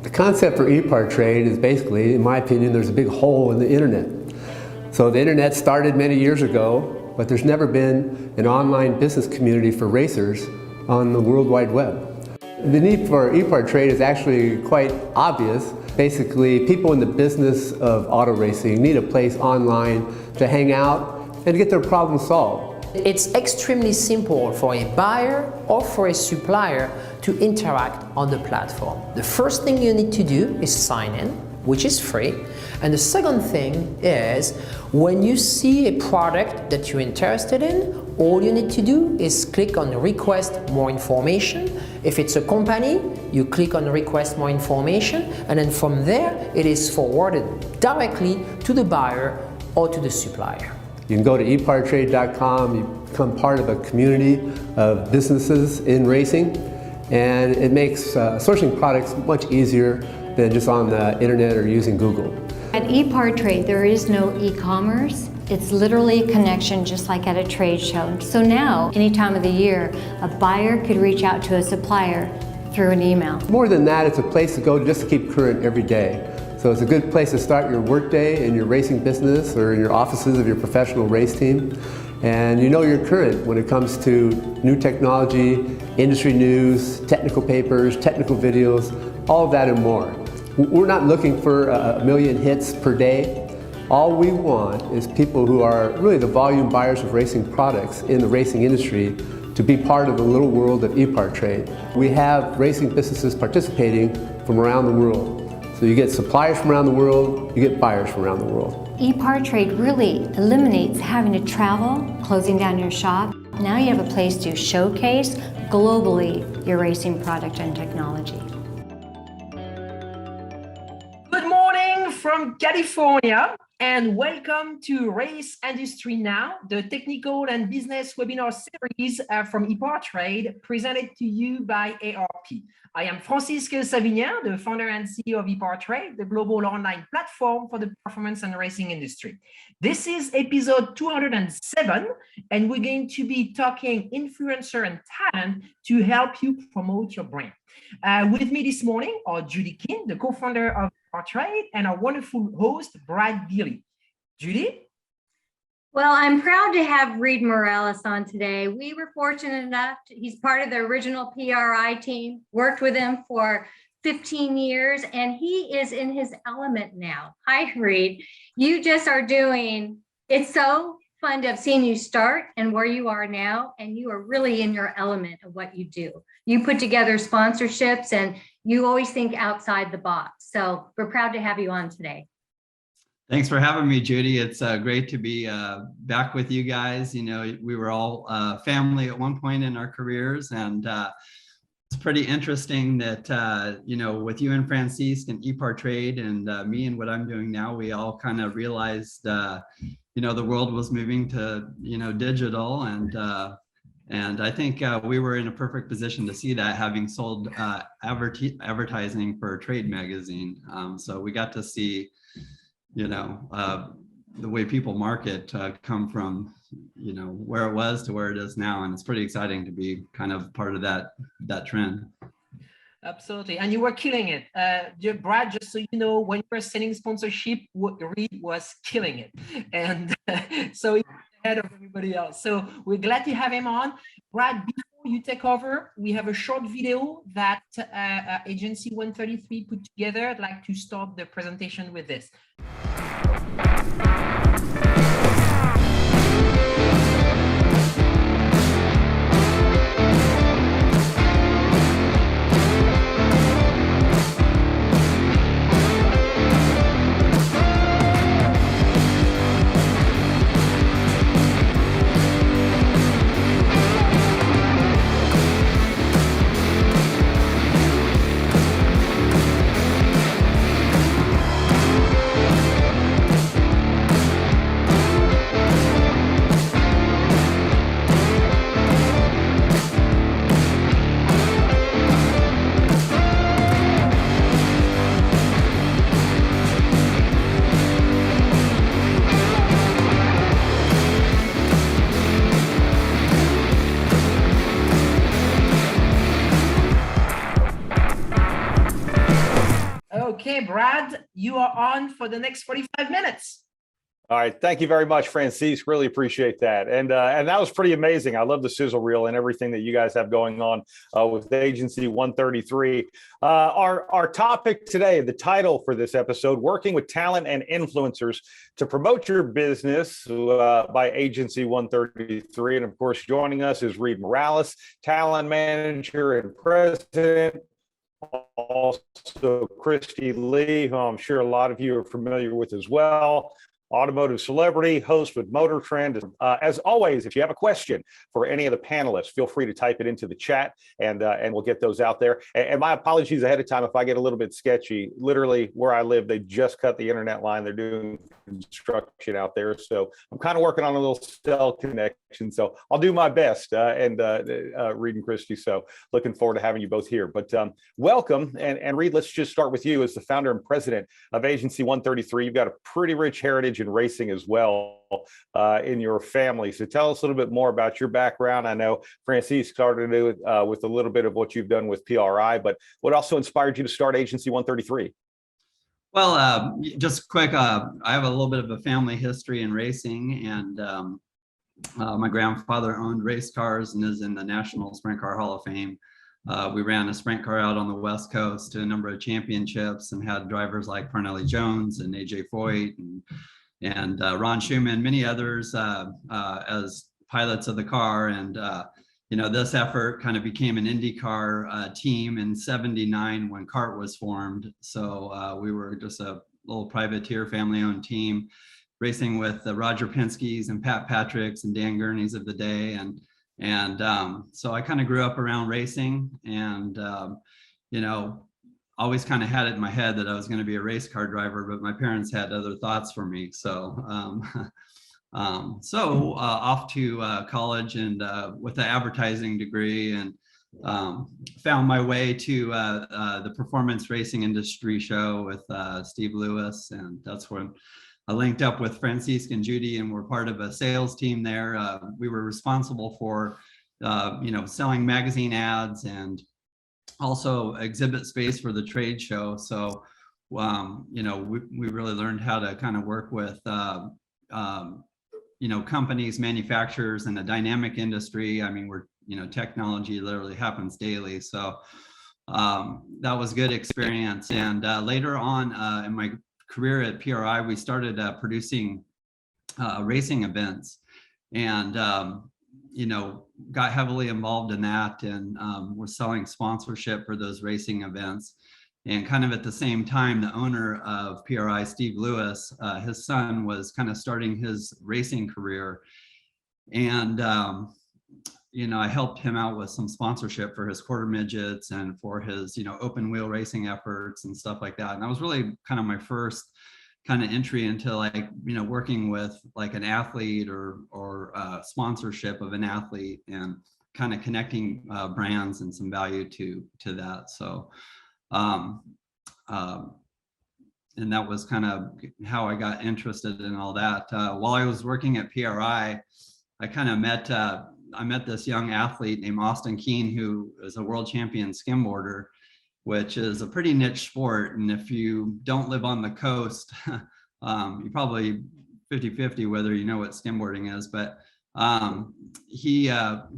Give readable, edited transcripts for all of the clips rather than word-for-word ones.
The concept for EPARTRADE is basically, in my opinion, there's a big hole in the internet. So the internet started many years ago, but there's never been an online business community for racers on the World Wide Web. The need for EPARTRADE is actually quite obvious. Basically, people in the business of auto racing need a place online to hang out and to get their problems solved. It's extremely simple for a buyer or for a supplier to interact on the platform. The first thing you need to do is sign in, which is free. And the second thing is, when you see a product that you're interested in, all you need to do is click on request more information. If it's a company, you click on request more information, and then from there, it is forwarded directly to the buyer or to the supplier. You can go to epartrade.com, you become part of a community of businesses in racing, and it makes sourcing products much easier than just on the internet or using Google. At EPARTRADE, there is no e-commerce. It's literally a connection just like at a trade show. So now, any time of the year, a buyer could reach out to a supplier through an email. More than that, it's a place to go just to keep current every day. So it's a good place to start your workday in your racing business or in your offices of your professional race team. And you know you're current when it comes to new technology, industry news, technical papers, technical videos, all of that and more. We're not looking for a million hits per day. All we want is people who are really the volume buyers of racing products in the racing industry to be part of the little world of EPARTRADE. We have racing businesses participating from around the world. So you get suppliers from around the world, you get buyers from around the world. EPARTRADE really eliminates having to travel, closing down your shop. Now you have a place to showcase globally your racing product and technology. Good morning from California and welcome to Race Industry Now, the technical and business webinar series from EPARTRADE presented to you by ARP. I am Francisco Savignan, the founder and CEO of EPARTRADE, the global online platform for the performance and racing industry. This is episode 207, and we're going to be talking influencer and talent to help you promote your brand. With me this morning are Judy King, the co-founder of EPARTRADE, and our wonderful host, Brad Gilley. Judy? Well, I'm proud to have Reed Morales on today. We were fortunate enough, he's part of the original PRI team, worked with him for 15 years, and he is in his element now. Hi, Reed. You just are doing, it's so fun to have seen you start and where you are now, and you are really in your element of what you do. You put together sponsorships and you always think outside the box. So we're proud to have you on today. Thanks for having me, Judy. It's great to be back with you guys. You know, we were all family at one point in our careers, and it's pretty interesting that, you know, with you and Francisque and EPARTRADE and me and what I'm doing now, we all kind of realized, you know, the world was moving to, you know, digital, and I think we were in a perfect position to see that, having sold advertising for Trade magazine. So we got to see, you know, the way people market come from, you know, where it was to where it is now. And it's pretty exciting to be kind of part of that trend. Absolutely. And you were killing it. Brad, just so you know, when you were selling sponsorship, Reed was killing it. And so he's ahead of everybody else. So we're glad to have him on. Brad, before you take over, we have a short video that Agency 133 put together. I'd like to start the presentation with this. Okay, Brad, you are on for the next 45 minutes. All right. Thank you very much, Francis. Really appreciate that. And that was pretty amazing. I love the sizzle reel and everything that you guys have going on with Agency 133. Our topic today, the title for this episode, Working with Talent and Influencers to Promote Your Business by Agency 133. And of course, joining us is Reed Morales, Talent Manager and President. Also, Christy Lee, who I'm sure a lot of you are familiar with as well. Automotive celebrity, host with Motor Trend. As always, if you have a question for any of the panelists, feel free to type it into the chat and we'll get those out there. And my apologies ahead of time if I get a little bit sketchy. Literally, where I live, they just cut the internet line. They're doing construction out there. So I'm kind of working on a little cell connection. So I'll do my best Reed and Christy. So looking forward to having you both here. But welcome. And Reed, let's just start with you as the founder and president of Agency 133. You've got a pretty rich heritage in racing as well in your family. So tell us a little bit more about your background. I know Francis started with a little bit of what you've done with PRI, but what also inspired you to start Agency 133? Well, just quick, I have a little bit of a family history in racing, and my grandfather owned race cars and is in the National Sprint Car Hall of Fame. We ran a sprint car out on the West Coast to a number of championships and had drivers like Parnelli Jones and AJ Foyt and Ron Schumann, many others as pilots of the car. And this effort kind of became an IndyCar team in '79 when CART was formed. So we were just a little privateer family-owned team racing with the Roger Penske's and Pat Patrick's and Dan Gurney's of the day. And so I kind of grew up around racing and, always kind of had it in my head that I was going to be a race car driver, but my parents had other thoughts for me. So off to college and with an advertising degree, and found my way to the performance racing industry show with Steve Lewis. And that's when I linked up with Francisca and Judy, and we're part of a sales team there. We were responsible for, selling magazine ads and also exhibit space for the trade show. So, we really learned how to kind of work with, companies, manufacturers in a dynamic industry. I mean, technology literally happens daily. So that was good experience. And later on in my career at PRI, we started producing racing events, and got heavily involved in that, and was selling sponsorship for those racing events. And kind of at the same time, the owner of PRI, Steve Lewis, his son was kind of starting his racing career, and I helped him out with some sponsorship for his quarter midgets and for his, open wheel racing efforts and stuff like that. And that was really kind of my first kind of entry into working with like an athlete or sponsorship of an athlete, and kind of connecting brands and some value to that. So, and that was kind of how I got interested in all that. While I was working at PRI, I kind of met this young athlete named Austin Keene, who is a world champion skimboarder, which is a pretty niche sport. And if you don't live on the coast, you probably 50-50 whether you know what skimboarding is. But he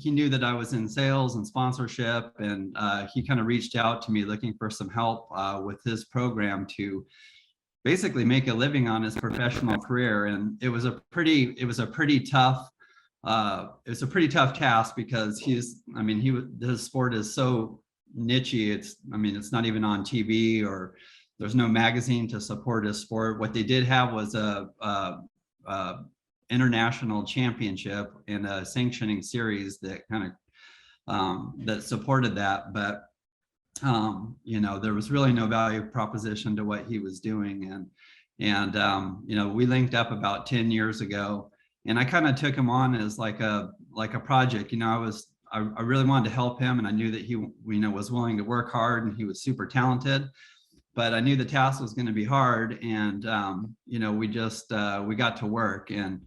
knew that I was in sales and sponsorship, and he kind of reached out to me looking for some help with his program to basically make a living on his professional career. And it was a pretty tough task, because his sport is so niche. It's not even on TV, or there's no magazine to support his sport. What they did have was a international championship and a sanctioning series that kind of that supported that, but there was really no value proposition to what he was doing. And we linked up about 10 years ago, and I kind of took him on as like a project. I really wanted to help him, and I knew that he was willing to work hard, and he was super talented, but I knew the task was going to be hard. And we got to work, and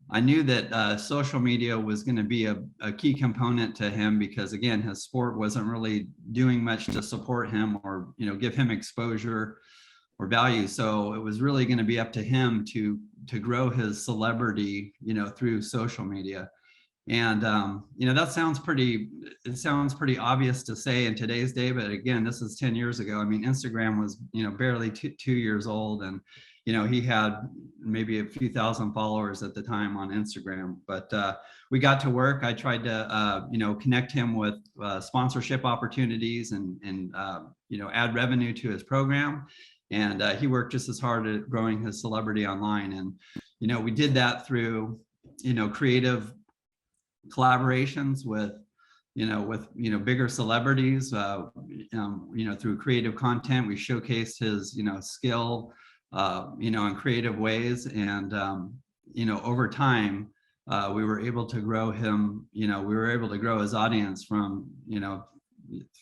I knew that social media was going to be a key component to him, because again, his sport wasn't really doing much to support him or give him exposure. value. So it was really going to be up to him to grow his celebrity, through social media. And that sounds pretty obvious to say in today's day, but again, this is 10 years ago. I mean, Instagram was barely 2 years old, and he had maybe a few thousand followers at the time on Instagram. But we got to work. I tried to connect him with sponsorship opportunities and add revenue to his program. And he worked just as hard at growing his celebrity online. And we did that through creative collaborations with bigger celebrities, through creative content. We showcased his skill in creative ways, and over time we were able to grow him. We were able to grow his audience from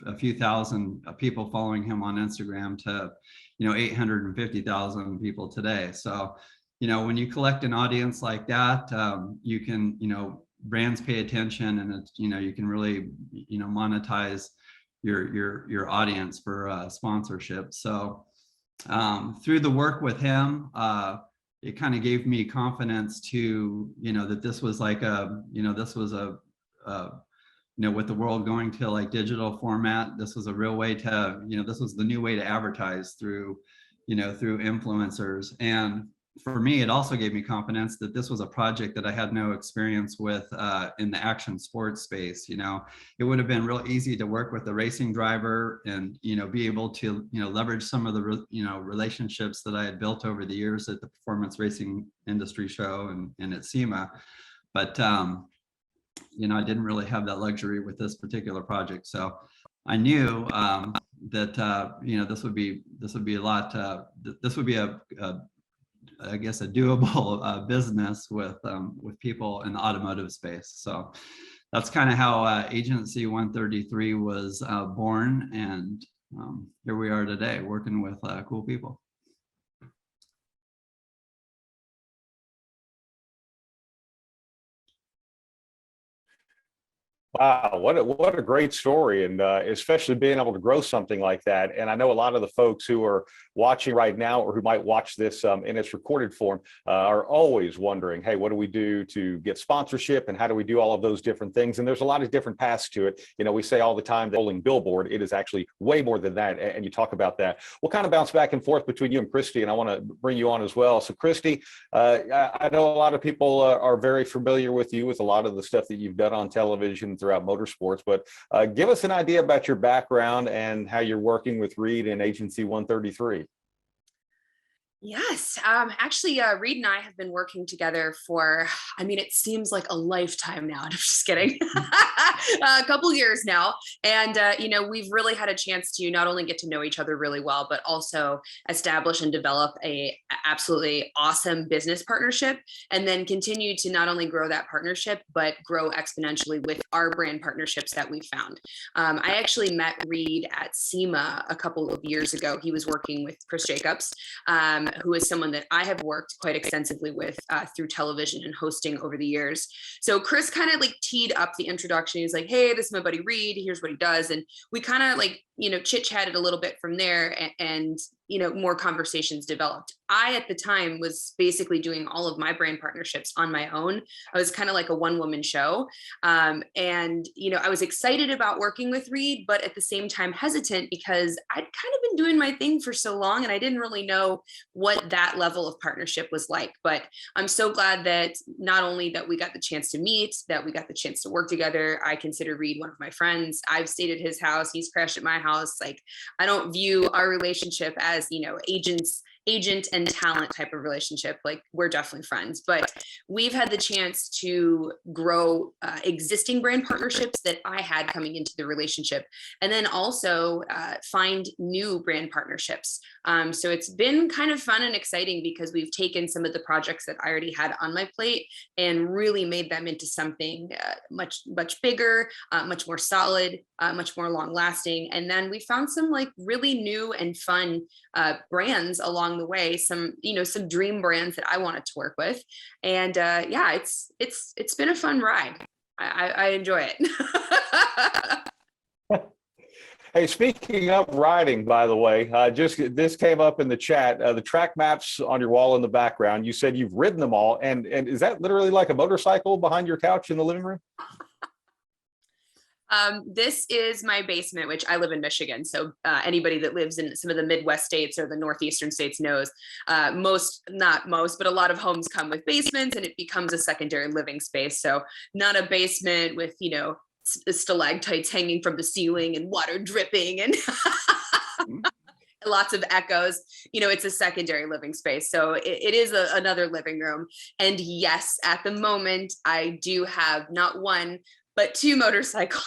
a few thousand people following him on Instagram to 850,000 people today. So when you collect an audience like that, you can brands pay attention, and it's you can really monetize your audience for sponsorship. So through the work with him, it kind of gave me confidence to that this was like this was with the world going to like digital format, this was a real way to this was the new way to advertise through through influencers. And for me, it also gave me confidence that this was a project that I had no experience with in the action sports space. It would have been real easy to work with a racing driver and be able to leverage some of the relationships that I had built over the years at the Performance Racing Industry Show and at SEMA. But I didn't really have that luxury with this particular project. So I knew that this would be a lot. This would be I guess a doable business with people in the automotive space. So that's kind of how Agency 133 was born, and here we are today working with cool people. Wow, what a great story, and especially being able to grow something like that. And I know a lot of the folks who are watching right now, or who might watch this in its recorded form, are always wondering, hey, what do we do to get sponsorship, and how do we do all of those different things? And there's a lot of different paths to it. We say all the time that rolling billboard, it is actually way more than that, and you talk about that. We'll kind of bounce back and forth between you and Christy, and I want to bring you on as well. So Christy, I know a lot of people are very familiar with you, with a lot of the stuff that you've done on television throughout motorsports, but give us an idea about your background and how you're working with Reed and Agency 133. Yes, actually, Reed and I have been working together for, it seems like a lifetime now. I'm just kidding. A couple years now. And, we've really had a chance to not only get to know each other really well, but also establish and develop a absolutely awesome business partnership, and then continue to not only grow that partnership, but grow exponentially with our brand partnerships that we found. I actually met Reed at SEMA a couple of years ago. He was working with Chris Jacobs, who is someone that I have worked quite extensively with through television and hosting over the years. So Chris kind of like teed up the introduction. He was like, hey, this is my buddy Reed. Here's what he does. And we kind of like, chit-chatted a little bit from there, and more conversations developed. I, at the time, was basically doing all of my brand partnerships on my own. I was kind of like a one-woman show. And, I was excited about working with Reed, but at the same time hesitant, because I'd kind of been doing my thing for so long, and I didn't really know what that level of partnership was like. But I'm so glad that not only that we got the chance to meet, that we got the chance to work together. I consider Reed one of my friends. I've stayed at his house. He's crashed at my house. Like, I don't view our relationship as, agent and talent type of relationship. Like, we're definitely friends, but we've had the chance to grow existing brand partnerships that I had coming into the relationship, and then also find new brand partnerships. So it's been kind of fun and exciting, because we've taken some of the projects that I already had on my plate and really made them into something much bigger, much more solid, much more long lasting. And then we found some like really new and fun brands along the way, some dream brands that I wanted to work with. And it's been a fun ride. I enjoy it. Hey, speaking of riding, by the way, just this came up in the chat. The track maps on your wall in the background. You said you've ridden them all, and is that literally like a motorcycle behind your couch in the living room? This is my basement, which I live in Michigan. So anybody that lives in some of the Midwest states or the Northeastern states knows not most, but a lot of homes come with basements and it becomes a secondary living space. So not a basement with, stalactites hanging from the ceiling and water dripping and lots of echoes. It's a secondary living space. So it is another living room. And yes, at the moment, I do have not one, but 2 motorcycles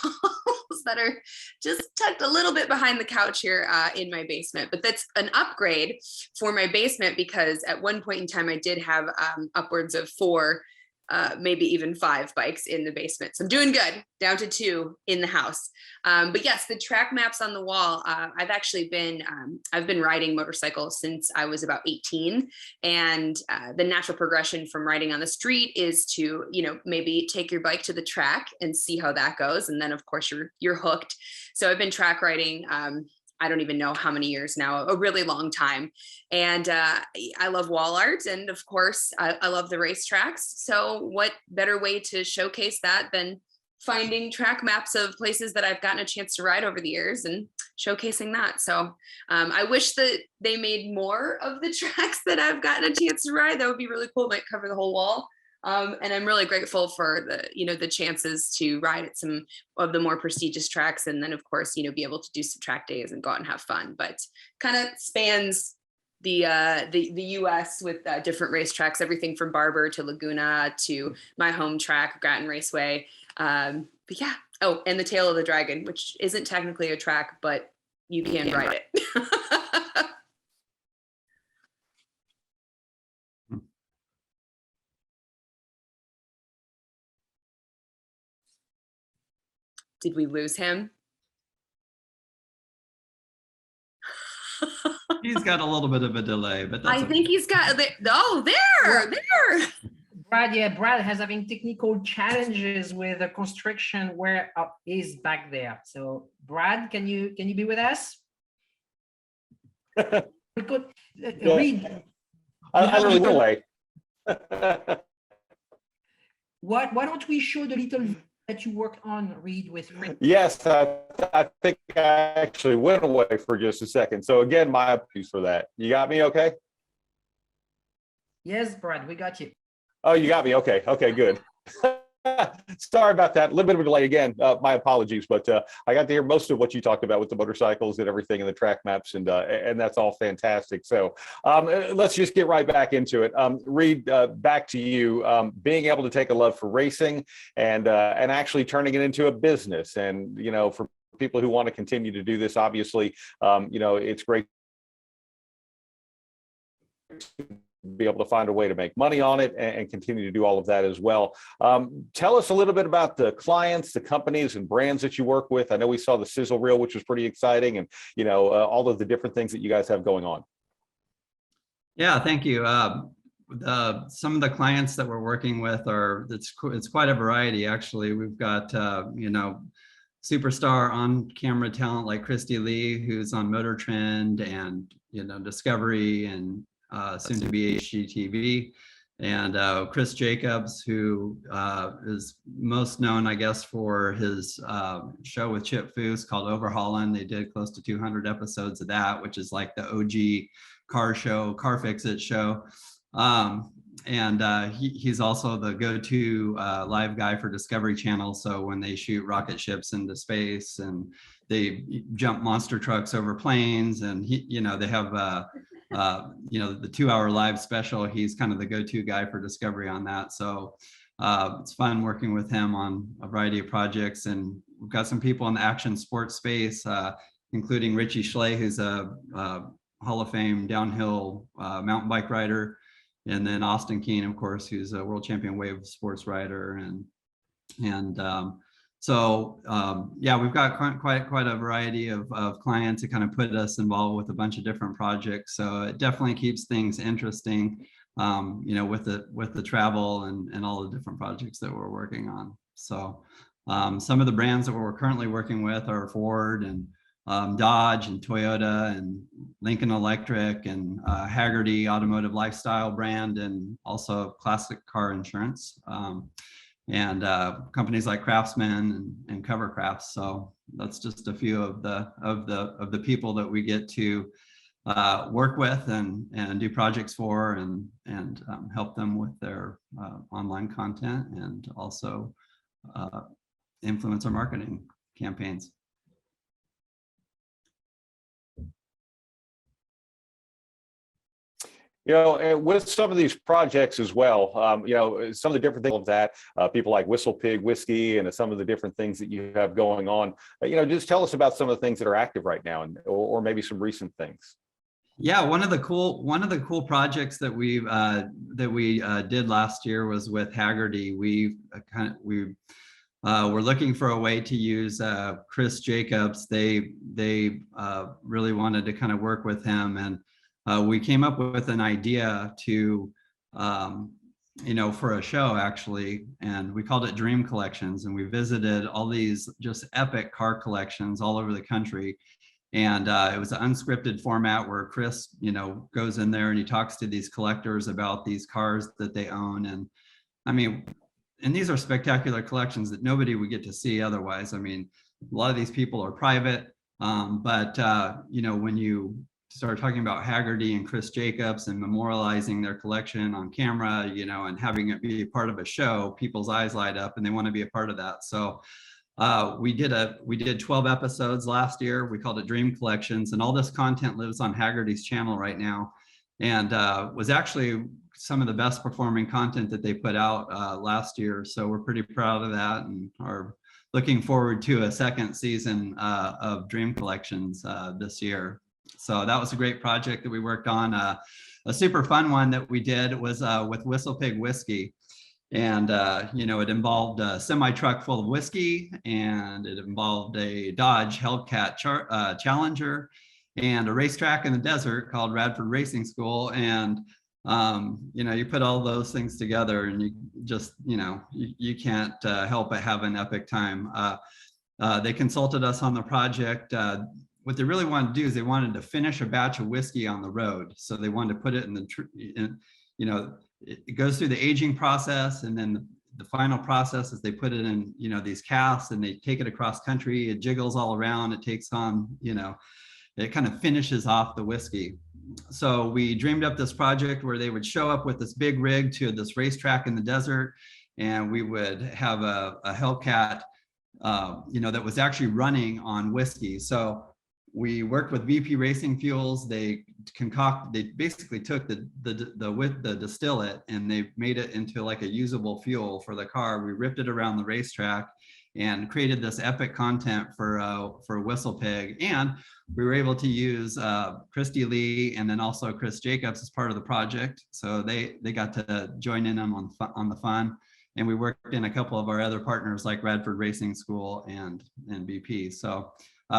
that are just tucked a little bit behind the couch here in my basement. But that's an upgrade for my basement because at one point in time, I did have upwards of 4, maybe even 5 bikes in the basement. So I'm doing good, down to 2 in the house. But yes, the track maps on the wall, I've been riding motorcycles since I was about 18. And the natural progression from riding on the street is to, maybe take your bike to the track and see how that goes. And then of course you're hooked. So I've been track riding, I don't even know how many years now, a really long time. And I love wall art. And of course, I love the racetracks. So what better way to showcase that than finding track maps of places that I've gotten a chance to ride over the years and showcasing that. So I wish that they made more of the tracks that I've gotten a chance to ride. That would be really cool. It might cover the whole wall. And I'm really grateful for the chances to ride at some of the more prestigious tracks. And then of course, be able to do some track days and go out and have fun, but kind of spans the US with different racetracks, everything from Barber to Laguna to my home track, Grattan Raceway. But yeah. Oh, and the Tail of the Dragon, which isn't technically a track, but you can ride it. Did we lose him? He's got a little bit of a delay, but that's I think he's got there. Brad has having technical challenges with the construction where is back there. So Brad, can you be with us? We could read. I really went away. Why don't we show the little that you worked on, Reed, with Reed? Yes, I think I actually went away for just a second. So again, my apologies for that. You got me okay? Yes, Brad, we got you. Oh, you got me. Okay. Okay, good. Sorry about that. A little bit of a delay again. My apologies, but I got to hear most of what you talked about with the motorcycles and everything and the track maps, and that's all fantastic. So let's just get right back into it. Reed, back to you. Being able to take a love for racing and actually turning it into a business, and for people who want to continue to do this, obviously, it's great be able to find a way to make money on it and continue to do all of that as well. Tell us a little bit about the clients, the companies and brands that you work with. I know we saw the sizzle reel, which was pretty exciting, and all of the different things that you guys have going on. Yeah, thank you. Some of the clients that we're working with it's quite a variety, actually. We've got superstar on-camera talent like Christy Lee, who's on Motor Trend and Discovery and soon to be HGTV, and Chris Jacobs, who is most known, I guess, for his show with Chip Foose called Overhaulin'. They did close to 200 episodes of that, which is like the OG car fix-it show. And he's also the go-to live guy for Discovery Channel. So when they shoot rocket ships into space and they jump monster trucks over planes, and they have the 2-hour live special, he's kind of the go-to guy for Discovery on that. So it's fun working with him on a variety of projects. And we've got some people in the action sports space, including Richie Schley, who's a Hall of Fame downhill mountain bike rider. And then Austin Keene, of course, who's a world champion wave sports rider. So we've got quite a variety of clients that kind of put us involved with a bunch of different projects. So it definitely keeps things interesting, with the travel and all the different projects that we're working on. So some of the brands that we're currently working with are Ford and Dodge and Toyota and Lincoln Electric and Haggerty Automotive Lifestyle brand, and also Classic Car Insurance, and companies like Craftsman and Covercrafts. So that's just a few of the people that we get to work with and do projects for, and help them with their online content, and also influencer marketing campaigns. You know, and with some of these projects as well, you know, some of the different things of that, people like Whistle Pig Whiskey and some of the different things that you have going on, you know, just tell us about some of the things that are active right now, and or maybe some recent things. Yeah, one of the cool projects that we did last year was with Haggerty. We were looking for a way to use Chris Jacobs. They really wanted to kind of work with him, and we came up with an idea to, you know, for a show actually, and we called it Dream Collections. And we visited all these just epic car collections all over the country. And it was an unscripted format where Chris, you know, goes in there and he talks to these collectors about these cars that they own. And I mean, and these are spectacular collections that nobody would get to see otherwise. I mean, a lot of these people are private, but you know, when you start talking about Haggerty and Chris Jacobs and memorializing their collection on camera, you know, and having it be part of a show, people's eyes light up and they want to be a part of that. So we did 12 episodes last year. We called it Dream Collections, and all this content lives on Haggerty's channel right now, and was actually some of the best performing content that they put out last year. So we're pretty proud of that, and are looking forward to a second season of Dream Collections this year. So that was a great project that we worked on. A super fun one that we did was with Whistle Pig Whiskey. And, you know, it involved a semi-truck full of whiskey, and it involved a Dodge Hellcat Challenger, and a racetrack in the desert called Radford Racing School. And, you know, you put all those things together and you just, you know, you can't help but have an epic time. They consulted us on the project. What they really wanted to do is they wanted to finish a batch of whiskey on the road. So they wanted to put it in the, you know, it goes through the aging process, and then the final process is they put it in, you know, these casks, and they take it across country. It jiggles all around. It takes on, you know, it kind of finishes off the whiskey. So we dreamed up this project where they would show up with this big rig to this racetrack in the desert, and we would have a Hellcat, you know, that was actually running on whiskey. So we worked with VP Racing Fuels. They basically took the distillate, and they made it into like a usable fuel for the car. We ripped it around the racetrack and created this epic content for Whistle Pig. And we were able to use Christy Lee and then also Chris Jacobs as part of the project. So they got to join in on the fun. And we worked in a couple of our other partners like Radford Racing School and BP. So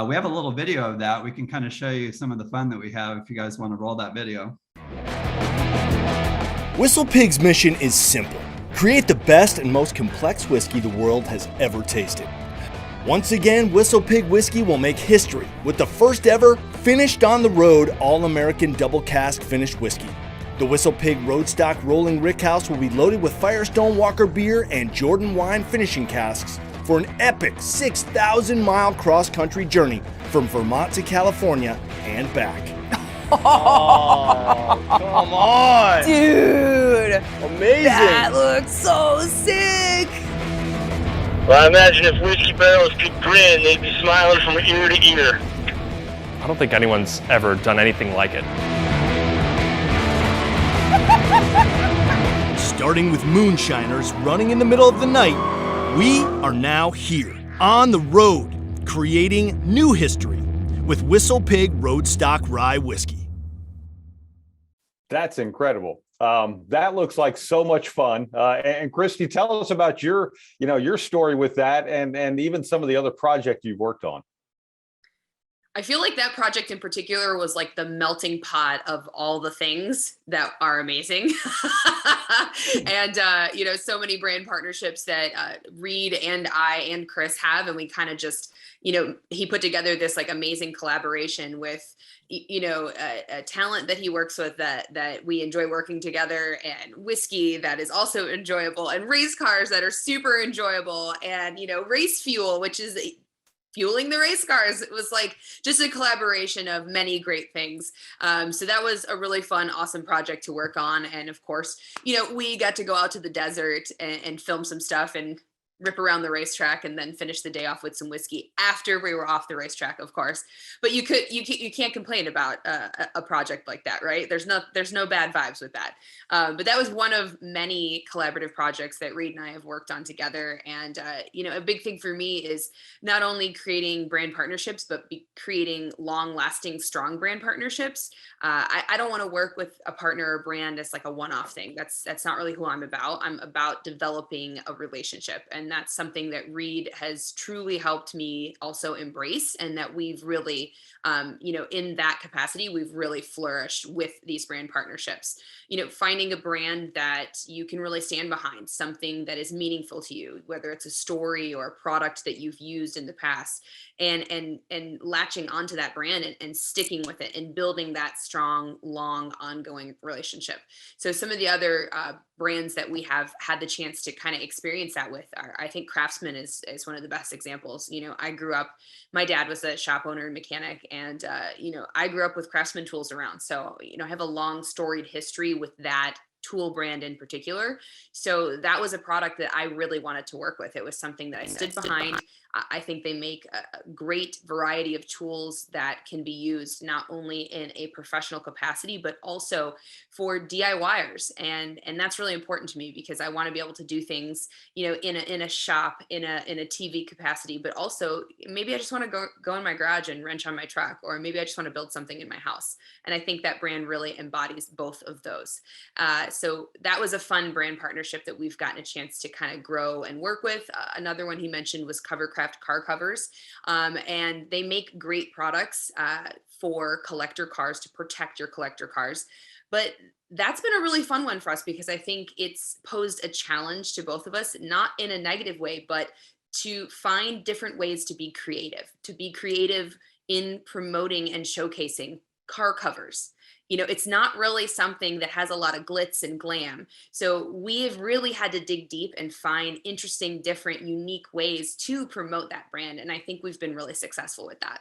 we have a little video of that. We can kind of show you some of the fun that we have if you guys want to roll that video. Whistle Pig's mission is simple: create the best and most complex whiskey the world has ever tasted. Once again, Whistle Pig Whiskey will make history with the first ever finished on the road all-American double cask finished whiskey. The Whistle Pig Roadstock Rolling Rickhouse will be loaded with Firestone Walker beer and Jordan wine finishing casks for an epic 6,000-mile cross-country journey from Vermont to California and back. Oh, come on! Dude! Amazing! That looks so sick! Well, I imagine if whiskey barrels could grin, they'd be smiling from ear to ear. I don't think anyone's ever done anything like it. Starting with moonshiners running in the middle of the night, we are now here, on the road, creating new history with Whistle Pig Roadstock Rye Whiskey. That's incredible. That looks like so much fun. And Christy, tell us about your story with that, and even some of the other projects you've worked on. I feel like that project in particular was like the melting pot of all the things that are amazing. And, so many brand partnerships that Reed and I and Chris have, and we kind of just, he put together this like amazing collaboration with, a talent that he works with that we enjoy working together, and whiskey that is also enjoyable, and race cars that are super enjoyable, and, race fuel, which is fueling the race cars. It was like just a collaboration of many great things. So that was a really fun, awesome project to work on. And of course, we got to go out to the desert and film some stuff and rip around the racetrack, and then finish the day off with some whiskey after we were off the racetrack, of course. But you can't complain about a project like that, right? There's no bad vibes with that. But that was one of many collaborative projects that Reed and I have worked on together. And a big thing for me is not only creating brand partnerships, but creating long-lasting, strong brand partnerships. I don't want to work with a partner or brand as like a one-off thing. That's not really who I'm about. I'm about developing a relationship, and that's something that Reed has truly helped me also embrace, and that we've really, in that capacity, we've really flourished with these brand partnerships. Finding a brand that you can really stand behind, something that is meaningful to you, whether it's a story or a product that you've used in the past, and latching onto that brand and sticking with it and building that strong, long, ongoing relationship. So some of the other brands that we have had the chance to kind of experience that with are, I think Craftsman is one of the best examples. I grew up, my dad was a shop owner and mechanic, and I grew up with Craftsman tools around. So, I have a long storied history with that tool brand in particular. So that was a product that I really wanted to work with. It was something that I stood behind. I think they make a great variety of tools that can be used not only in a professional capacity, but also for DIYers. And that's really important to me, because I want to be able to do things, in a shop, in a TV capacity, but also maybe I just want to go in my garage and wrench on my truck, or maybe I just want to build something in my house. And I think that brand really embodies both of those. So that was a fun brand partnership that we've gotten a chance to kind of grow and work with. Another one he mentioned was Covercraft car covers. And they make great products for collector cars, to protect your collector cars. But that's been a really fun one for us, because I think it's posed a challenge to both of us, not in a negative way, but to find different ways to be creative in promoting and showcasing car covers. It's not really something that has a lot of glitz and glam. So we have really had to dig deep and find interesting, different, unique ways to promote that brand. And I think we've been really successful with that.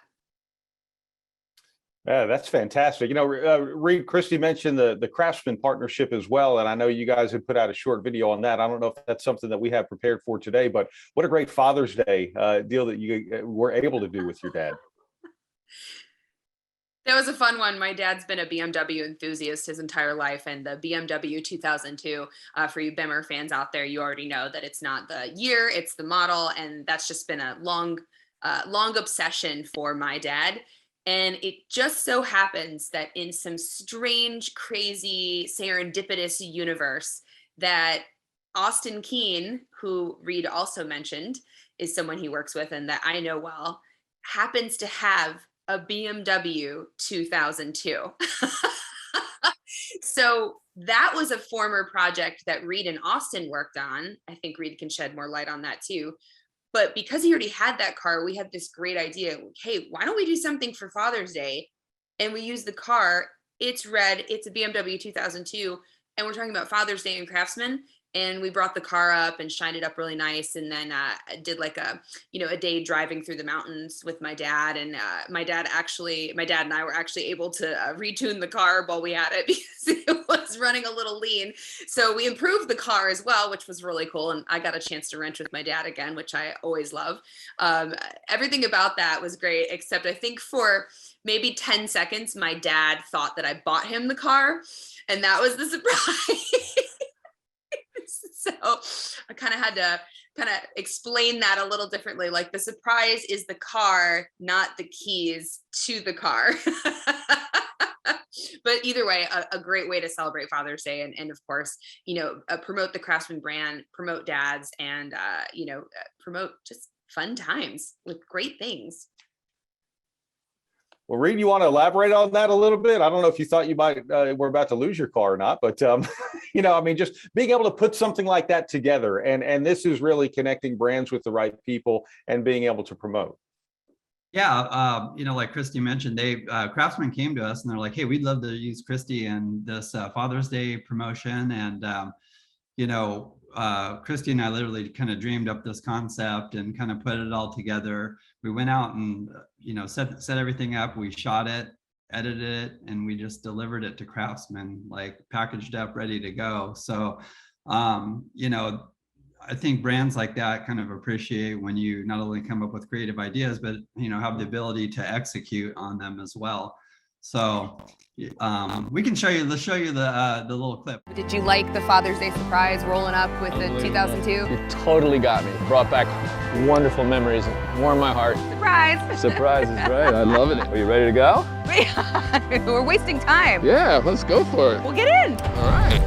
Yeah, that's fantastic. Reed, Christy mentioned the Craftsman Partnership as well, and I know you guys had put out a short video on that. I don't know if that's something that we have prepared for today, but what a great Father's Day deal that you were able to do with your dad. That was a fun one. My dad's been a BMW enthusiast his entire life, and the BMW 2002, for you Bimmer fans out there, you already know that it's not the year, it's the model, and that's just been a long obsession for my dad. And it just so happens that in some strange, crazy, serendipitous universe, that Austin Keene, who Reed also mentioned, is someone he works with and that I know well, happens to have a BMW 2002. So that was a former project that Reed and Austin worked on. I think Reed can shed more light on that too. But because he already had that car, we had this great idea. Hey, why don't we do something for Father's Day? And we use the car. It's red. It's a BMW 2002. And we're talking about Father's Day and Craftsman. And we brought the car up and shined it up really nice. And then did like a day driving through the mountains with my dad. And my dad and I were actually able to retune the car while we had it, because it was running a little lean. So we improved the car as well, which was really cool. And I got a chance to wrench with my dad again, which I always love. Everything about that was great, except I think for maybe 10 seconds, my dad thought that I bought him the car. And that was the surprise. So I kind of had to explain that a little differently. Like, the surprise is the car, not the keys to the car. But either way, a great way to celebrate Father's Day. And of course, promote the Craftsman brand, promote dads, and, promote just fun times with great things. Well, Reed, you want to elaborate on that a little bit? I don't know if you thought you might were about to lose your car or not, but I mean, just being able to put something like that together, and this is really connecting brands with the right people and being able to promote. Yeah, like Christy mentioned, Craftsman came to us and they're like, hey, we'd love to use Christy in this Father's Day promotion. And, Christy and I literally kind of dreamed up this concept and kind of put it all together. We went out and, set everything up. We shot it, edited it, and we just delivered it to Craftsman, like packaged up, ready to go. So, I think brands like that kind of appreciate when you not only come up with creative ideas, but have the ability to execute on them as well. So we can show you. Let's show you the little clip. Did you like the Father's Day surprise rolling up with the 2002? You totally got me. Brought back wonderful memories and warmed my heart. Surprise! Surprise is right. I loving it. Are you ready to go? We're wasting time. Yeah, let's go for it. We'll get in. All right.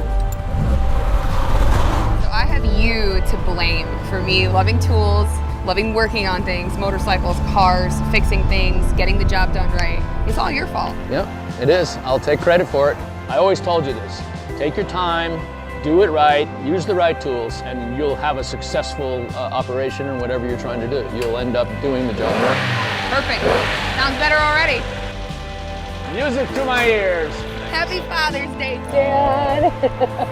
I have you to blame for me loving tools, loving working on things, motorcycles, cars, fixing things, getting the job done right. It's all your fault. Yep, it is. I'll take credit for it. I always told you this. Take your time, do it right, use the right tools, and you'll have a successful operation in whatever you're trying to do. You'll end up doing the job right. Perfect. Sounds better already. Music to my ears. Happy Father's Day, Dad.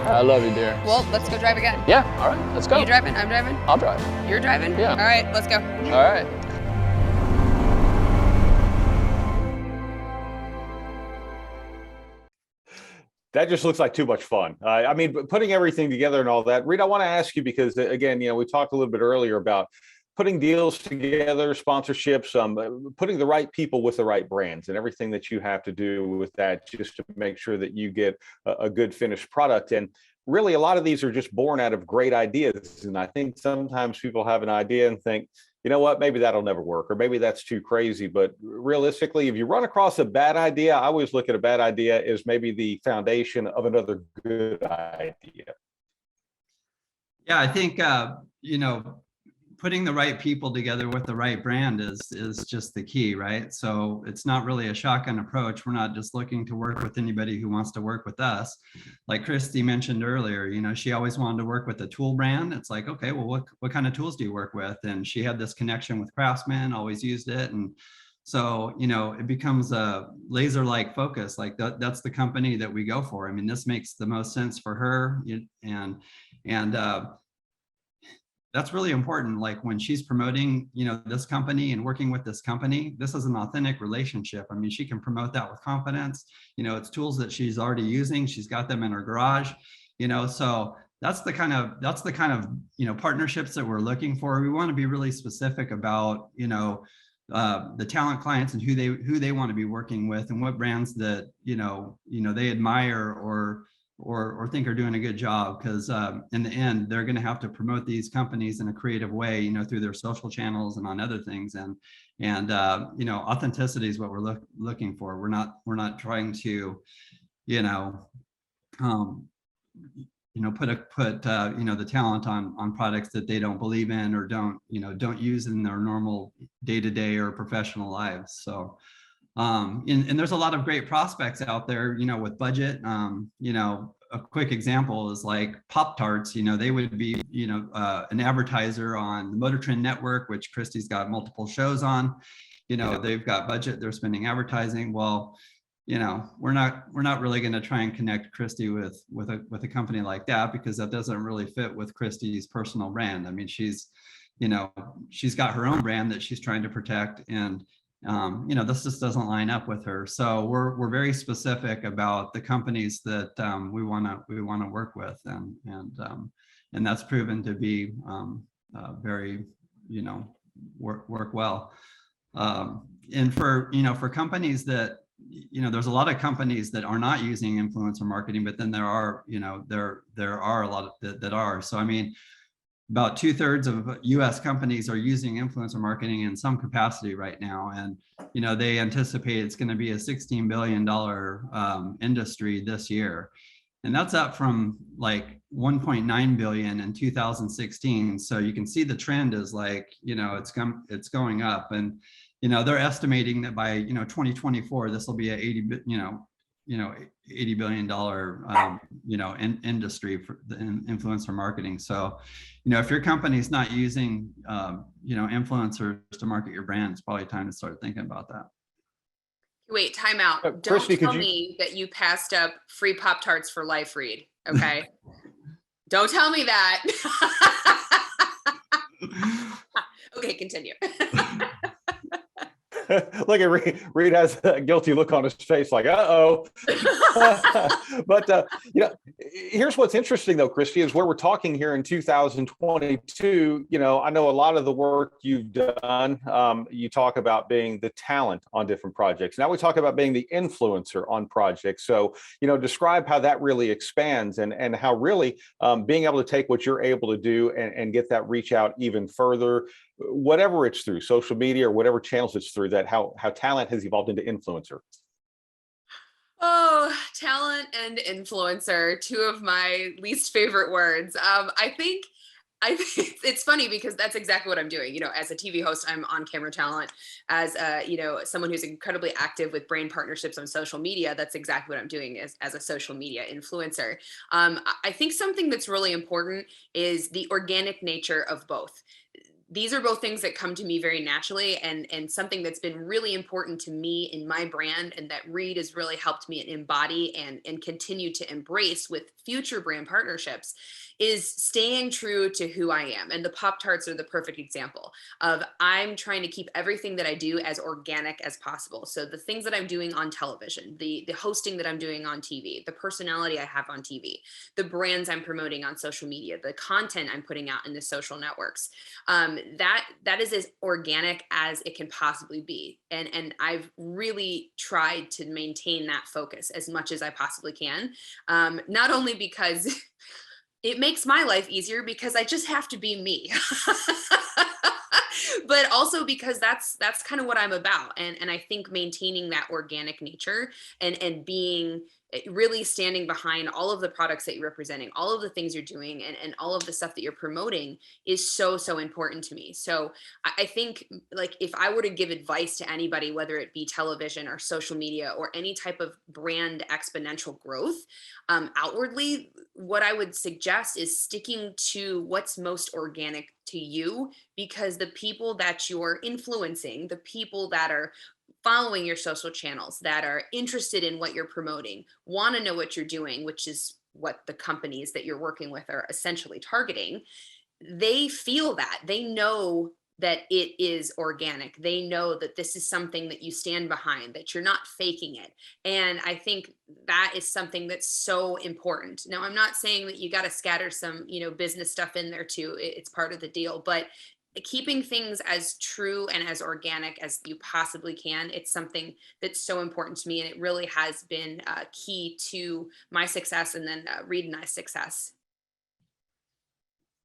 I love you, dear. Well, let's go drive again. Yeah, all right, let's go. You driving? I'm driving? I'll drive. You're driving? Yeah. All right, let's go. All right. That just looks like too much fun. I mean, putting everything together and all that. Reed, I want to ask you because, again, we talked a little bit earlier about putting deals together, sponsorships, putting the right people with the right brands and everything that you have to do with that just to make sure that you get a good finished product. And really, a lot of these are just born out of great ideas. And I think sometimes people have an idea and think, you know what, maybe that'll never work, or maybe that's too crazy. But realistically, if you run across a bad idea, I always look at a bad idea as maybe the foundation of another good idea. Yeah, I think, putting the right people together with the right brand is just the key, right? So it's not really a shotgun approach. We're not just looking to work with anybody who wants to work with us. Like Christy mentioned earlier, she always wanted to work with a tool brand. It's like, okay, well, what kind of tools do you work with? And she had this connection with Craftsman, always used it. And so, it becomes a laser-like focus. Like that's the company that we go for. I mean, this makes the most sense for her. And that's really important. Like when she's promoting, this company and working with this company, this is an authentic relationship. I mean, she can promote that with confidence. It's tools that she's already using. She's got them in her garage, so that's the kind of, partnerships that we're looking for. We want to be really specific about, the talent clients and who they want to be working with and what brands that, they admire or think are doing a good job, because in the end, they're going to have to promote these companies in a creative way, through their social channels and on other things. And authenticity is what we're looking for. We're not trying to, put the talent on products that they don't believe in or don't use in their normal day-to-day or professional lives. So. And there's a lot of great prospects out there, with budget. A quick example is like Pop-Tarts, they would be, an advertiser on the Motor Trend Network, which Christy's got multiple shows on. They've got budget, they're spending advertising. Well, we're not really going to try and connect Christy with a company like that, because that doesn't really fit with Christy's personal brand. I mean, she's got her own brand that she's trying to protect, and this just doesn't line up with her. So we're very specific about the companies that we want to work with, and that's proven to be very work well. And for companies that there's a lot of companies that are not using influencer marketing, but then there are a lot of that are. So I mean, about 2/3 of US companies are using influencer marketing in some capacity right now. And, they anticipate it's going to be a $16 billion industry this year. And that's up from like 1.9 billion in 2016. So you can see the trend is like, it's going up. And they're estimating that by 2024 this will be a $80 billion industry for the influencer marketing. So if your company's not using influencers to market your brand, it's probably time to start thinking about that. Wait, time out. Don't Christy, tell me that you passed up free Pop-Tarts for life, Reed. Okay. Don't tell me that. Okay, continue. Look at Reed has a guilty look on his face, like, uh-oh. But here's what's interesting though, Christy, is where we're talking here in 2022. I know a lot of the work you've done. You talk about being the talent on different projects. Now we talk about being the influencer on projects. So, describe how that really expands and how really being able to take what you're able to do and get that reach out even further, whatever it's through, social media or whatever channels it's through, that how talent has evolved into influencer. Oh, talent and influencer, two of my least favorite words. I think it's funny because that's exactly what I'm doing. As a TV host, I'm on camera talent. As someone who's incredibly active with brand partnerships on social media, that's exactly what I'm doing as a social media influencer. I think something that's really important is the organic nature of both. These are both things that come to me very naturally, and something that's been really important to me in my brand, and that Reed has really helped me embody and continue to embrace with future brand partnerships, is staying true to who I am. And the Pop-Tarts are the perfect example of I'm trying to keep everything that I do as organic as possible. So the things that I'm doing on television, the hosting that I'm doing on TV, the personality I have on TV, the brands I'm promoting on social media, the content I'm putting out in the social networks, that is as organic as it can possibly be. And I've really tried to maintain that focus as much as I possibly can. Not only because it makes my life easier because I just have to be me, but also because that's kind of what I'm about. And I think maintaining that organic nature and being really standing behind all of the products that you're representing, all of the things you're doing, and all of the stuff that you're promoting is so important to me. So I think, like, if I were to give advice to anybody, whether it be television or social media or any type of brand exponential growth, outwardly, what I would suggest is sticking to what's most organic to you, because the people that you're influencing, the people that are following your social channels, that are interested in what you're promoting, want to know what you're doing, which is what the companies that you're working with are essentially targeting. They feel that. They know that it is organic. They know that this is something that you stand behind, that you're not faking it. And I think that is something that's so important. Now, I'm not saying that you got to scatter some, business stuff in there too. It's part of the deal, but keeping things as true and as organic as you possibly can, it's something that's so important to me. And it really has been key to my success, and then Reed and I's success.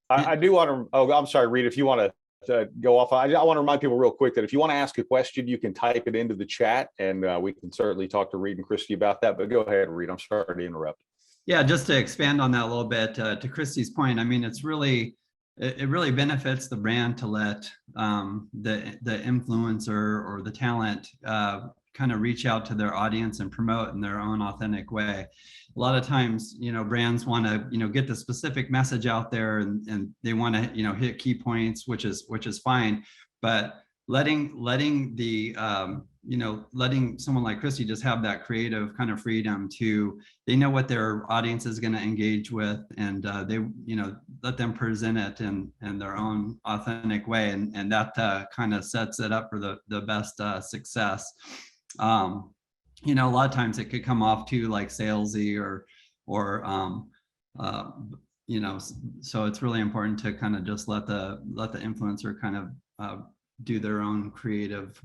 I do want to, I'm sorry, Reed, if you want to go off, I want to remind people real quick that if you want to ask a question, you can type it into the chat, and we can certainly talk to Reed and Christy about that. But go ahead, Reed. I'm sorry to interrupt. Yeah, just to expand on that a little bit, to Christy's point, I mean, it really benefits the brand to let the influencer or the talent kind of reach out to their audience and promote in their own authentic way. A lot of times, brands want to, get the specific message out there, and they want to, hit key points, which is fine. But letting the letting someone like Christy just have that creative kind of freedom to, they know what their audience is going to engage with, and they let them present it in their own authentic way, and that kind of sets it up for the best success. A lot of times it could come off too like salesy or so it's really important to kind of just let the influencer kind of do their own creative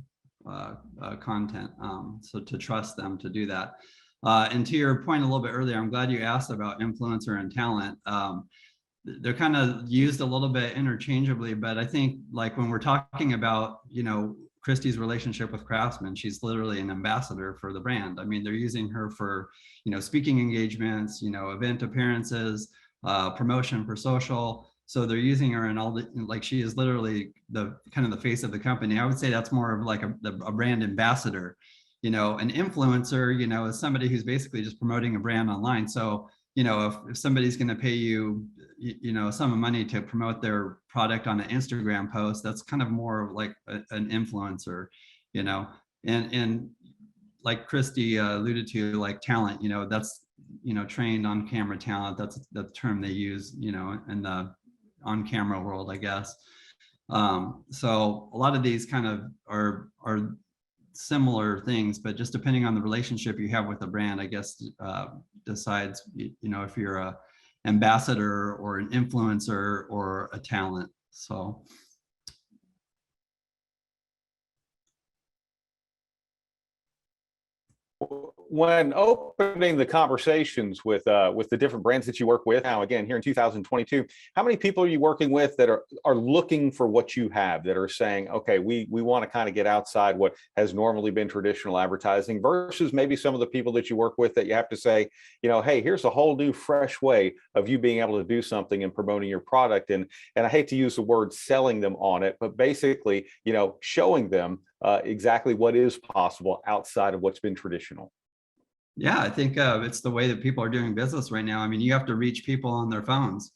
content, so to trust them to do that. And to your point a little bit earlier, I'm glad you asked about influencer and talent. They're kind of used a little bit interchangeably, but I think, like, when we're talking about Christy's relationship with Craftsman, she's literally an ambassador for the brand. I mean, they're using her for speaking engagements, event appearances, promotion for social. So they're using her in all the, like, she is literally the kind of the face of the company. I would say that's more of like a brand ambassador. You know, an influencer, you know, is somebody who's basically just promoting a brand online. So, you know, if somebody's going to pay you, you know, a sum of money to promote their product on an Instagram post, that's kind of more like an influencer, you know. And like Christy alluded to, like talent, you know, that's, you know, trained on camera talent. That's the term they use, you know, in the on camera world, I guess. So a lot of these kind of are similar things, but just depending on the relationship you have with the brand, I guess, decides, you know, if you're a ambassador or an influencer or a talent. So. When opening the conversations with the different brands that you work with now, again, here in 2022, how many people are you working with that are looking for what you have, that are saying, okay, we want to kind of get outside what has normally been traditional advertising, versus maybe some of the people that you work with that you have to say, you know, hey, here's a whole new fresh way of you being able to do something and promoting your product. And I hate to use the word selling them on it, but basically, you know, showing them exactly what is possible outside of what's been traditional. Yeah, I think it's the way that people are doing business right now. I mean, you have to reach people on their phones,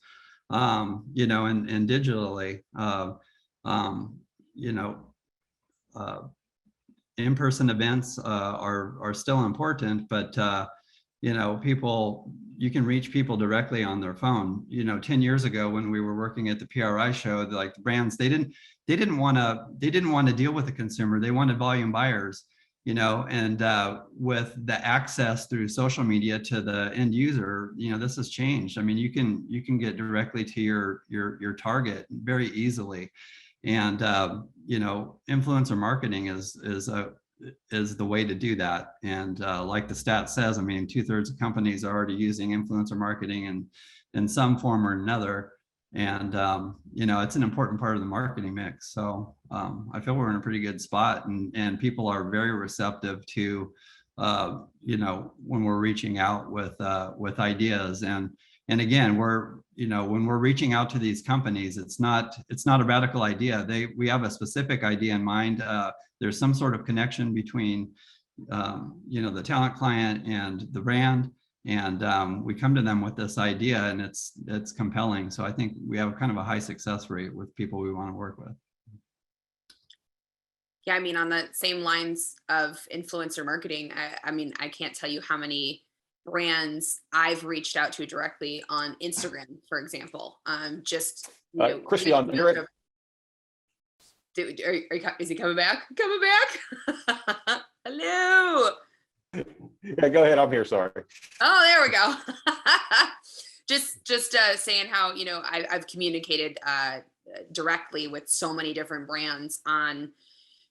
you know, and digitally, you know, in-person events are still important, but, you know, you can reach people directly on their phone. You know, 10 years ago when we were working at the PRI show, like the brands, they didn't want to deal with the consumer. They wanted volume buyers. You know, and with the access through social media to the end user, you know, this has changed. I mean, you can get directly to your target very easily, and you know, influencer marketing is the way to do that. And like the stat says, I mean, 2/3 of companies are already using influencer marketing in some form or another. And, you know, it's an important part of the marketing mix. So I feel we're in a pretty good spot, and people are very receptive to, you know, when we're reaching out with ideas. And again, you know, when we're reaching out to these companies, it's not a radical idea. We have a specific idea in mind. There's some sort of connection between, you know, the talent client and the brand. And we come to them with this idea, and it's compelling. So I think we have kind of a high success rate with people we want to work with. Yeah, I mean, on the same lines of influencer marketing, I mean, I can't tell you how many brands I've reached out to directly on Instagram, for example. Just, you know, Christy, on your end. Is he coming back? Coming back? Hello. Yeah, go ahead. I'm here. Sorry. Oh, there we go. just saying how, you know, I've communicated directly with so many different brands on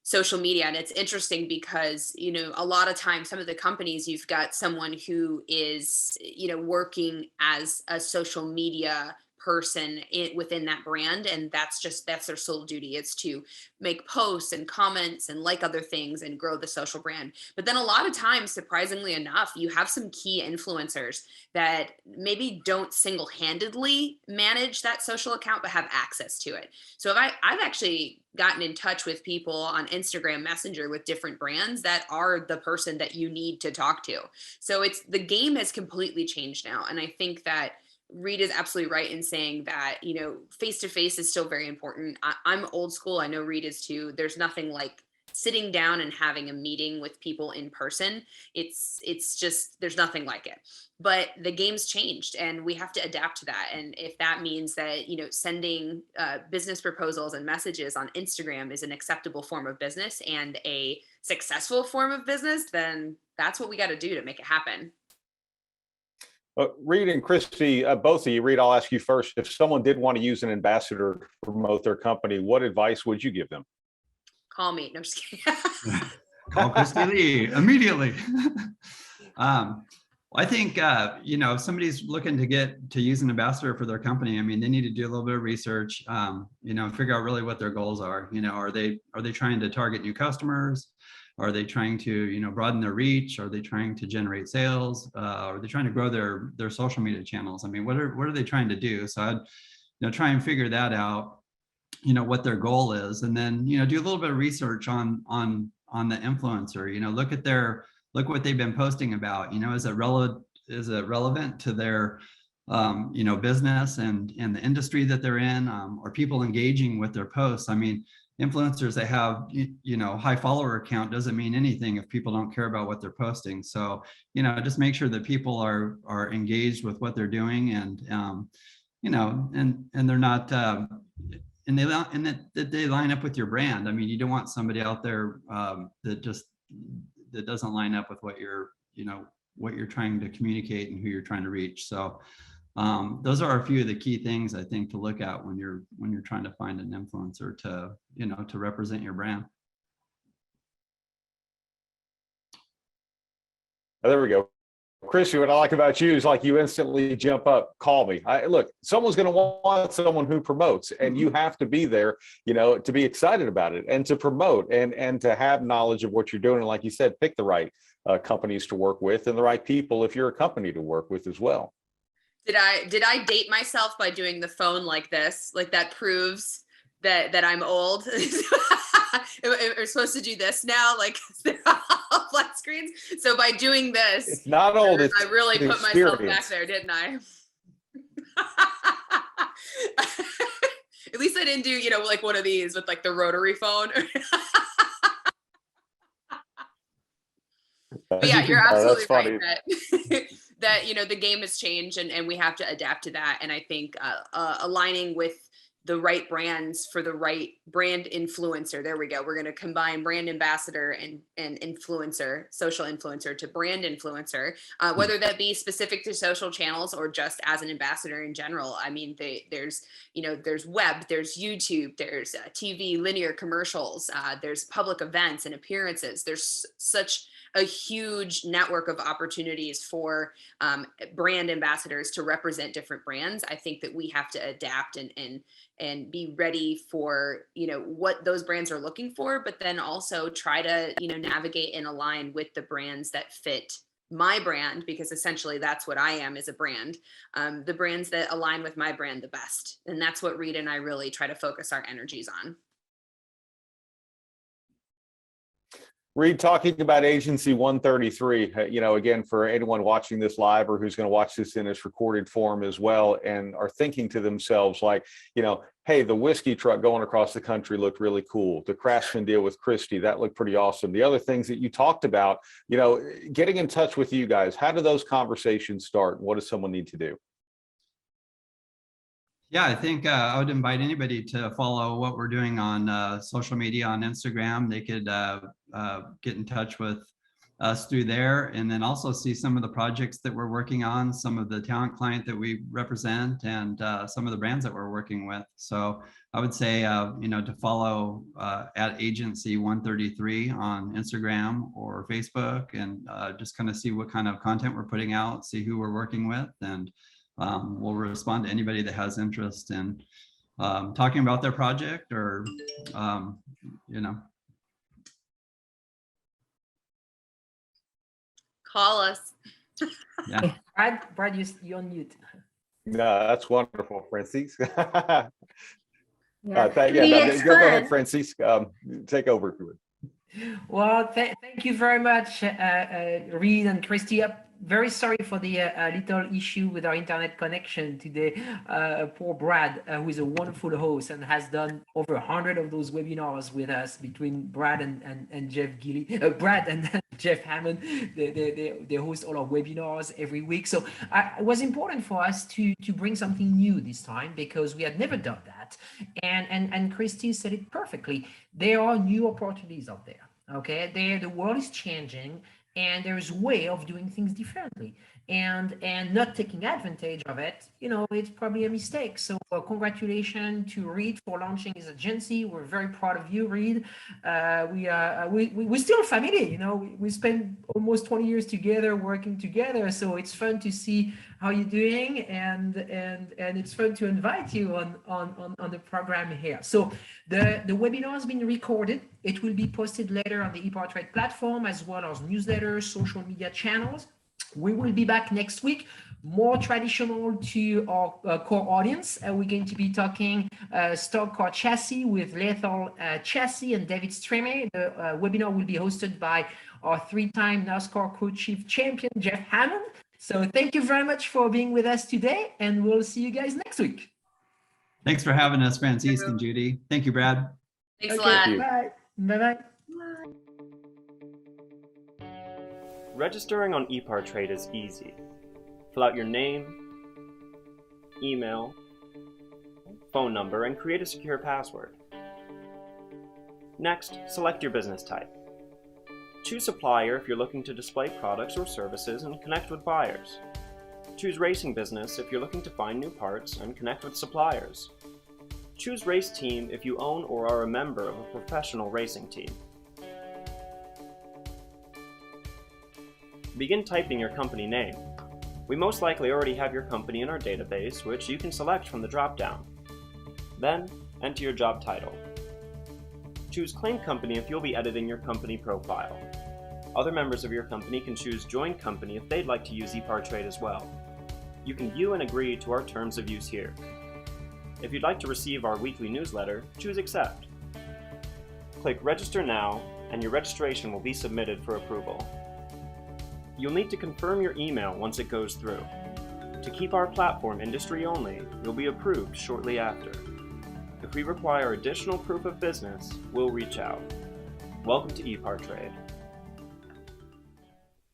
social media. And it's interesting because, you know, a lot of times, some of the companies, you've got someone who is, you know, working as a social media person within that brand, and that's their sole duty, is to make posts and comments and like other things and grow the social brand. But then a lot of times, surprisingly enough, you have some key influencers that maybe don't single-handedly manage that social account but have access to it. So I've actually gotten in touch with people on Instagram Messenger with different brands that are the person that you need to talk to. So the game has completely changed now, and I think that Reed is absolutely right in saying that, you know, face-to-face is still very important. I'm old school. I know Reed is too. There's nothing like sitting down and having a meeting with people in person. It's just, there's nothing like it. But the game's changed, and we have to adapt to that. And if that means that, you know, sending business proposals and messages on Instagram is an acceptable form of business and a successful form of business, then that's what we got to do to make it happen. Reed and Christy, both of you, Reed, I'll ask you first. If someone did want to use an ambassador to promote their company, what advice would you give them? Call me. No, I'm just kidding. Call Christy Lee immediately. I think, you know, if somebody's looking to use an ambassador for their company, I mean, they need to do a little bit of research, you know, figure out really what their goals are. You know, are they trying to target new customers? Are they trying to, you know, broaden their reach? Are they trying to generate sales? Are they trying to grow their social media channels? I mean, what are they trying to do? So try and figure that out, what their goal is, and then, do a little bit of research on the influencer. Look what they've been posting about. Is it relevant to their business and the industry that they're in? Are people engaging with their posts? I mean, influencers that have high follower count doesn't mean anything if people don't care about what they're posting. So just make sure that people are engaged with what they're doing, and and they're not and that they line up with your brand. I mean, you don't want somebody out there that doesn't line up with what you're trying to communicate and who you're trying to reach. So those are a few of the key things I think to look at when you're trying to find an influencer to represent your brand. Oh, there we go. Christy, what I like about you is like you instantly jump up, call me. Look, someone's going to want someone who promotes, and you have to be there, to be excited about it and to promote and to have knowledge of what you're doing. And like you said, pick the right companies to work with and the right people if you're a company to work with as well. Did I date myself by doing the phone like this? Like that proves that I'm old. We're supposed to do this now, like they're all flat screens. So by doing this, it's not old. I really put myself back there, didn't I? At least I didn't do, like one of these with like the rotary phone. But yeah, you're absolutely right that the game has changed and we have to adapt to that. And I think aligning with the right brands for the right brand influencer. There we go. We're going to combine brand ambassador and influencer, social influencer to brand influencer, whether that be specific to social channels or just as an ambassador in general. I mean, there's web, there's YouTube, there's TV, linear commercials, there's public events and appearances. There's such a huge network of opportunities for brand ambassadors to represent different brands. I think that we have to adapt and be ready for what those brands are looking for, but then also try to navigate and align with the brands that fit my brand, because essentially that's what I am as a brand. The brands that align with my brand the best, and that's what Reed and I really try to focus our energies on. Reed, talking about Agency 133, again, for anyone watching this live or who's going to watch this in its recorded form as well, and are thinking to themselves like, hey, the whiskey truck going across the country looked really cool. The Craftsman deal with Christy, that looked pretty awesome. The other things that you talked about, getting in touch with you guys, how do those conversations start? What does someone need to do? Yeah, I think I would invite anybody to follow what we're doing on social media, on Instagram. They could get in touch with us through there, and then also see some of the projects that we're working on, some of the talent client that we represent, and some of the brands that we're working with. So I would say, to follow at Agency 133 on Instagram or Facebook, and just kind of see what kind of content we're putting out, see who we're working with, and we'll respond to anybody that has interest in talking about their project or, Call us. Yeah. Brad, you're on mute. No, that's wonderful, Francis. Yeah. Go ahead, Francis. Take over. Well, thank you very much, Reed and Christy. Very sorry for the little issue with our internet connection today. Poor Brad, who is a wonderful host and has done over 100 of those webinars with us between Brad and Jeff Gilly. Brad and Jeff Hammond, they host all our webinars every week. So it was important for us to bring something new this time, because we had never done that. And Christy said it perfectly. There are new opportunities out there. Okay, the world is changing, and there's a way of doing things differently, and not taking advantage of it, it's probably a mistake. So congratulations to Reed for launching his agency. We're very proud of you, Reed. We're still family, we spent almost 20 years together working together, so it's fun to see how you're doing, and it's fun to invite you on the program here. So the webinar has been recorded. It will be posted later on the EPARTRADE platform, as well as newsletters, social media channels. We will be back next week, more traditional to our core audience. We're going to be talking stock car chassis with Lethal Chassis and David Streme. The webinar will be hosted by our 3-time NASCAR crew chief champion, Jeff Hammond. So thank you very much for being with us today, and we'll see you guys next week. Thanks for having us, Francis and Judy. Thank you, Brad. Thanks a lot. Bye. Bye-bye. Registering on EPARTRADE is easy. Fill out your name, email, phone number, and create a secure password. Next, select your business type. Choose supplier if you're looking to display products or services and connect with buyers. Choose racing business if you're looking to find new parts and connect with suppliers. Choose race team if you own or are a member of a professional racing team. Begin typing your company name. We most likely already have your company in our database, which you can select from the drop-down. Then, enter your job title. Choose Claim Company if you'll be editing your company profile. Other members of your company can choose Join Company if they'd like to use EPARTRADE as well. You can view and agree to our terms of use here. If you'd like to receive our weekly newsletter, choose Accept. Click Register Now, and your registration will be submitted for approval. You'll need to confirm your email once it goes through. To keep our platform industry only, you'll be approved shortly after. If we require additional proof of business, we'll reach out. Welcome to EPARTRADE.